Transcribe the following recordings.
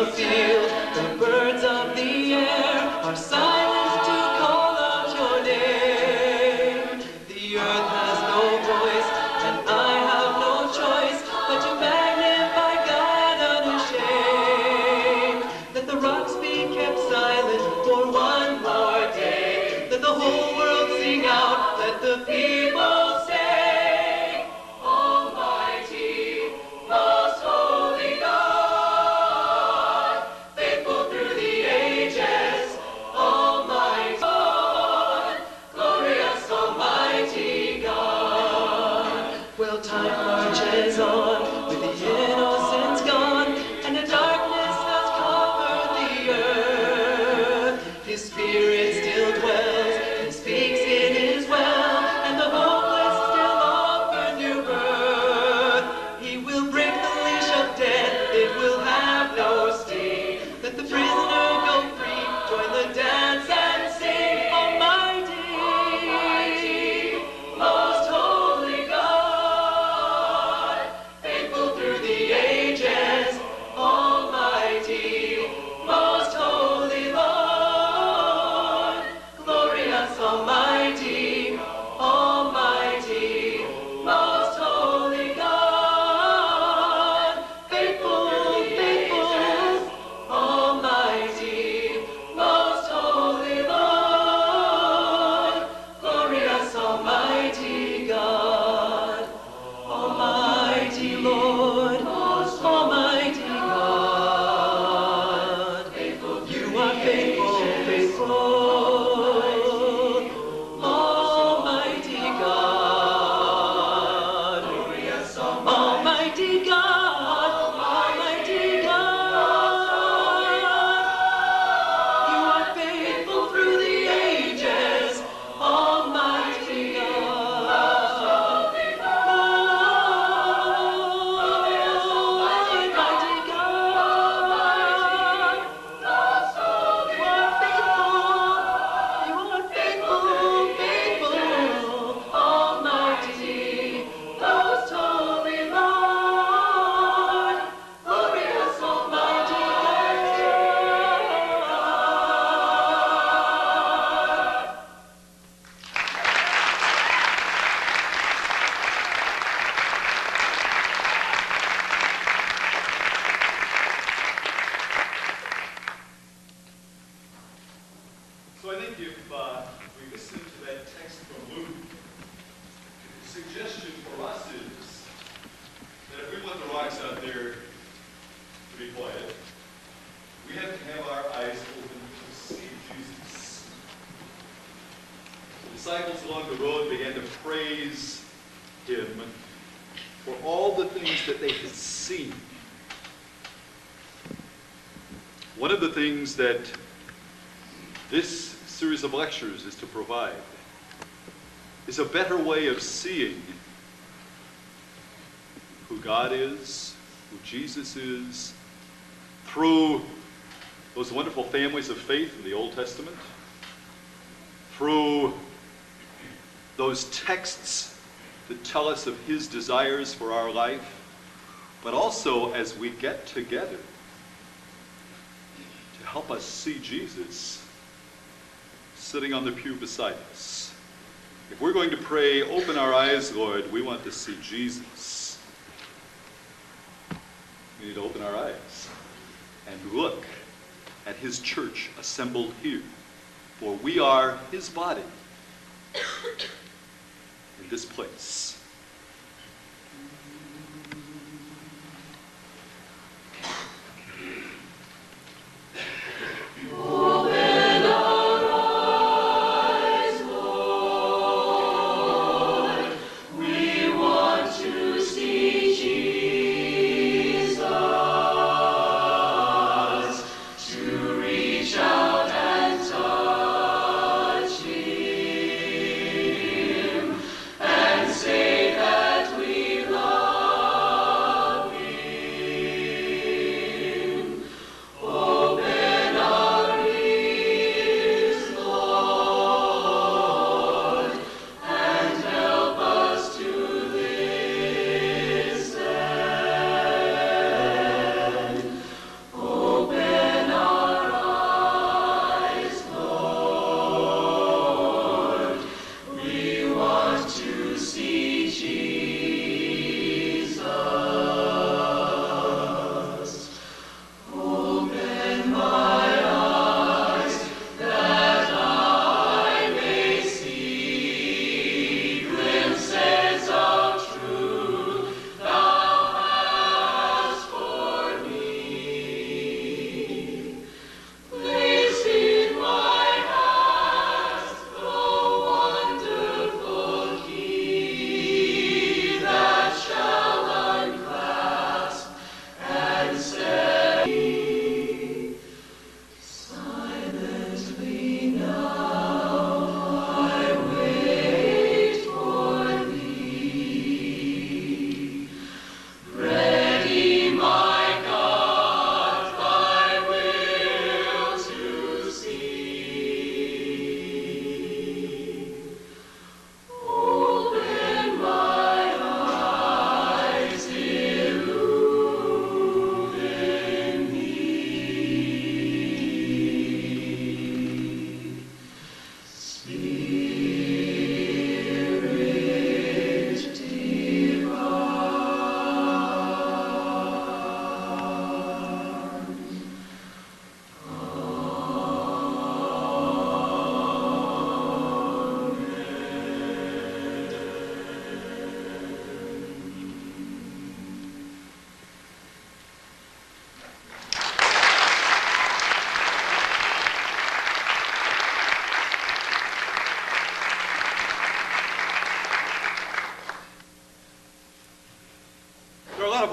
the field, the birds of the air are silent to call out your name. The earth has no voice, and I have no choice but to magnify God unashamed. Let the rocks be kept silent for one more day. Let the whole world sing out, let the people say, Almighty, most holy God, faithful through the ages, Almighty God, glorious Almighty God. Well, time marches on with the innocence gone, and the darkness has covered the earth. His Spirit still dwells and speaks in His well, and the hopeless still offer new birth. He will break the leash of death, it will have no sting. Let the prisoner go free, join the dance and sing. Almighty, most holy God, faithful through the ages, Almighty, most holy Lord, glorious Almighty, Almighty, most holy God, faithful, faithful, Almighty, most holy Lord, glorious Almighty God, Almighty Lord, Almighty God, you are faithful, faithful, Almighty God, glorious Almighty God, Almighty God, you are faithful through the ages, Almighty God, Almighty God, you are faithful, faithful, Almighty, most holy Lord, glorious Almighty God. So I think if we listen to that text from Luke, the suggestion for us is that if we want the rocks out there to be quiet, we have to have our eyes open to see Jesus. The disciples along the road began to praise Him for all the things that they had seen. One of the things that this series of lectures is to provide is a better way of seeing who God is, who Jesus is, through those wonderful families of faith in the Old Testament, through those texts that tell us of His desires for our life, but also as we get together to help us see Jesus sitting on the pew beside us. If we're going to pray, open our eyes, Lord, we want to see Jesus. We need to open our eyes and look at His church assembled here, for we are His body in this place. Say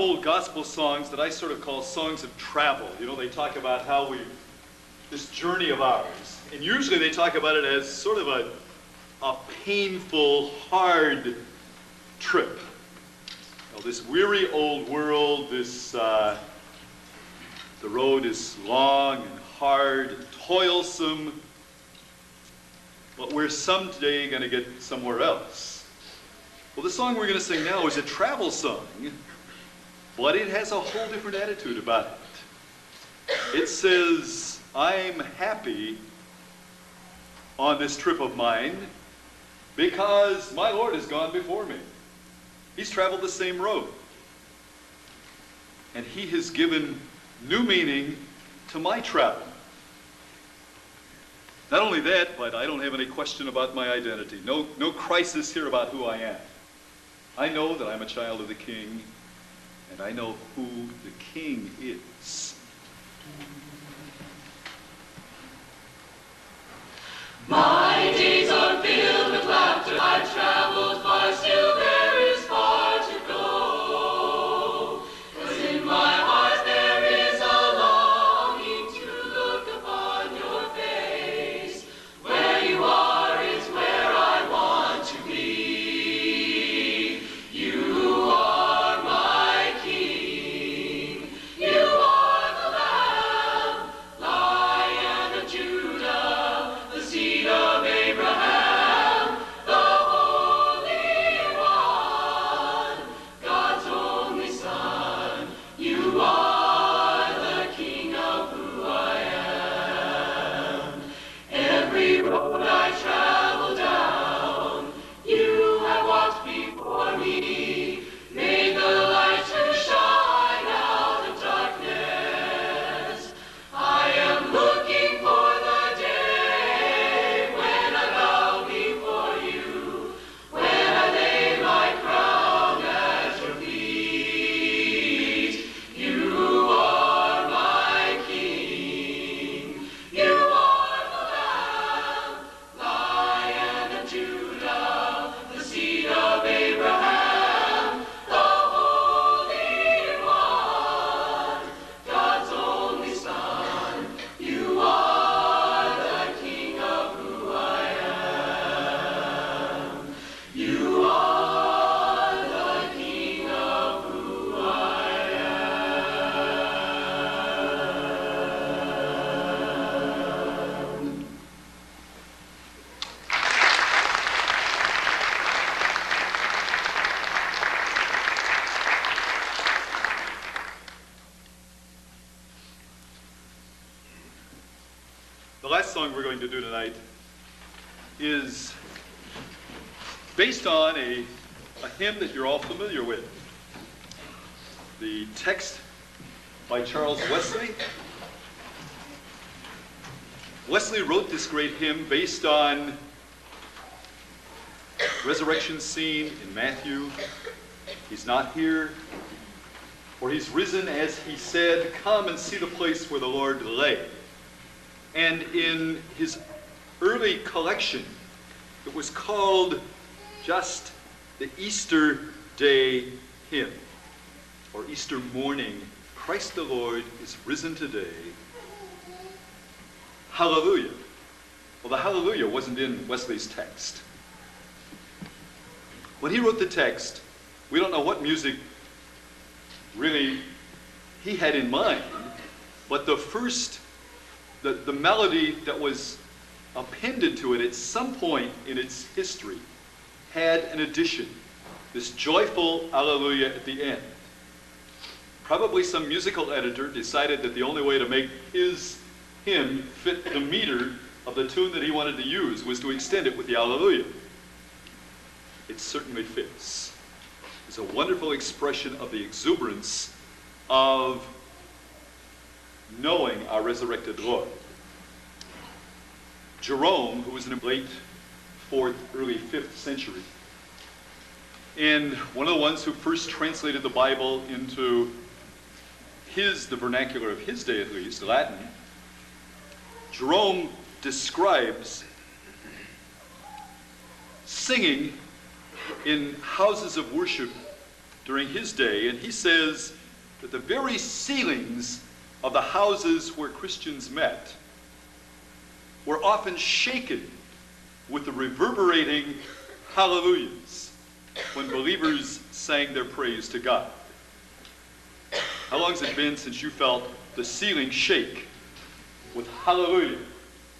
old gospel songs that I sort of call songs of travel. You know, they talk about how this journey of ours, and usually they talk about it as sort of a painful, hard trip. You know, this weary old world, the road is long and hard and toilsome, but we're someday going to get somewhere else. Well, the song we're going to sing now is a travel song, but it has a whole different attitude about it. It says, I'm happy on this trip of mine because my Lord has gone before me. He's traveled the same road. And he has given new meaning to my travel. Not only that, but I don't have any question about my identity. No crisis here about who I am. I know that I'm a child of the King, and I know who the King is. My days are filled with laughter. I've traveled far, still there is far to go. 'Cause in my heart there is a longing to look upon your face. Where you are is where I want to be. You are my King. You are the Lamb, Lion of Judah, the seed of Abraham, the Holy One, God's only Son. You are the King of who I am. Every road I travel down, you have walked before me, made the light to shine out of darkness. I am looking for the day when I bow before you, when I lay my crown at your feet. You are my King. You are the Lamb, Lion of Judah, the seed of Abraham, the Holy One, God's only Son. You are the King of who I am. You are the King of who I am. The last song we're going to do tonight is based on a hymn that you're all familiar with. The text by Charles Wesley. Wesley wrote this great hymn based on resurrection scene in Matthew. He's not here, for he's risen as he said, come and see the place where the Lord lay. And in his early collection, it was called just the Easter Day Hymn, or Easter morning. Christ the Lord is risen today. Hallelujah. Well, the hallelujah wasn't in Wesley's text. When he wrote the text, we don't know what music really he had in mind, but the melody that was appended to it at some point in its history had an addition, this joyful hallelujah at the end. Probably some musical editor decided that the only way to make his hymn fit the meter of the tune that he wanted to use was to extend it with the hallelujah. It certainly fits. It's a wonderful expression of the exuberance of knowing our resurrected Lord. Jerome, who was in the late 4th, early 5th century, and one of the ones who first translated the Bible into the vernacular of his day at least, Latin, Jerome describes singing in houses of worship during his day, and he says that the very ceilings of the houses where Christians met were often shaken with the reverberating hallelujahs when believers sang their praise to God. How long has it been since you felt the ceiling shake with hallelujah,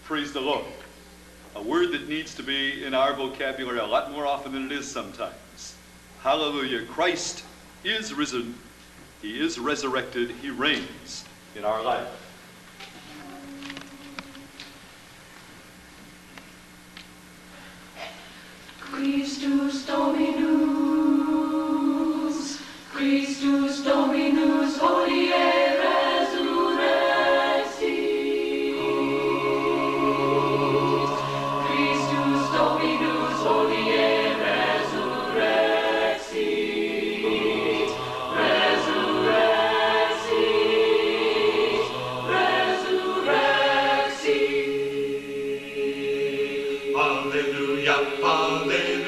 praise the Lord? A word that needs to be in our vocabulary a lot more often than it is sometimes. Hallelujah. Christ is risen. He is resurrected. He reigns in our life. Christus Dominus, Christus Dominus, hodie resurrexit. Christus Dominus, hodie resurrexit. Resurrexit, resurrexit. Alleluia, alleluia.